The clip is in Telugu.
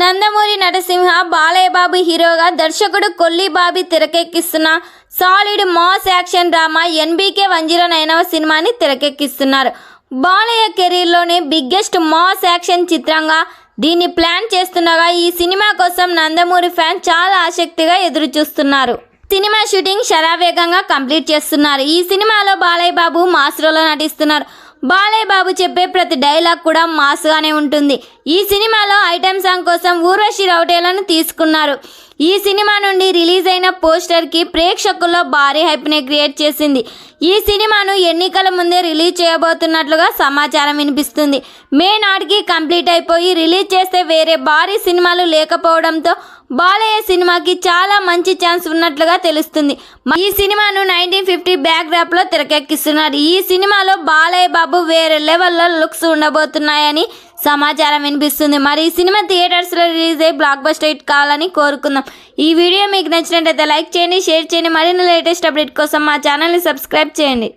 నందమూరి నరసింహ బాలయ్య బాబు హీరోగా దర్శకుడు కొల్లి బాబీ తెరకెక్కిస్తున్న solid mass action drama NBK 109వ సినిమాని తెరకెక్కిస్తున్నారు. బాలయ్య కెరీర్లోనే బిగ్గెస్ట్ మాస్ యాక్షన్ చిత్రంగా దీన్ని ప్లాన్ చేస్తుండగా ఈ సినిమా కోసం నందమూరి ఫ్యాన్స్ చాలా ఆసక్తిగా ఎదురు చూస్తున్నారు. సినిమా షూటింగ్ శరవేగంగా కంప్లీట్ చేస్తున్నారు. ఈ సినిమాలో బాలయ్య బాబు మాస్ రోల్లో నటిస్తున్నారు. బాలయ్య బాబు చెప్పే ప్రతి డైలాగ్ కూడా మాస్గానే ఉంటుంది. ఈ సినిమాలో ఐటెం సాంగ్ కోసం ఊర్వశి రౌటేలను తీసుకున్నారు. ఈ సినిమా నుండి రిలీజ్ అయిన పోస్టర్కి ప్రేక్షకుల్లో భారీ హైప్ని క్రియేట్ చేసింది. ఈ సినిమాను ఎన్నికల ముందే రిలీజ్ చేయబోతున్నట్లుగా సమాచారం వినిపిస్తుంది. మే నాటికి కంప్లీట్ అయిపోయి రిలీజ్ చేస్తే వేరే భారీ సినిమాలు లేకపోవడంతో బాలయ్య సినిమాకి చాలా మంచి ఛాన్స్ ఉన్నట్లుగా తెలుస్తుంది. ఈ సినిమాను 1950 బ్యాక్డ్రాప్లో తెరకెక్కిస్తున్నారు. ఈ సినిమాలో బాలయ్య బాబు వేరే లెవెల్లో లుక్స్ ఉండబోతున్నాయని సమాచారం వినిపిస్తుంది. మరి ఈ సినిమా థియేటర్స్లో రిలీజ్ అయ్యి బ్లాక్ బస్టర్ హిట్ కావాలని కోరుకుందాం. ఈ వీడియో మీకు నచ్చినట్లయితే లైక్ చేయండి, షేర్ చేయండి. మరిన్ని లేటెస్ట్ అప్డేట్ కోసం మా ఛానల్ని సబ్స్క్రైబ్ చేయండి.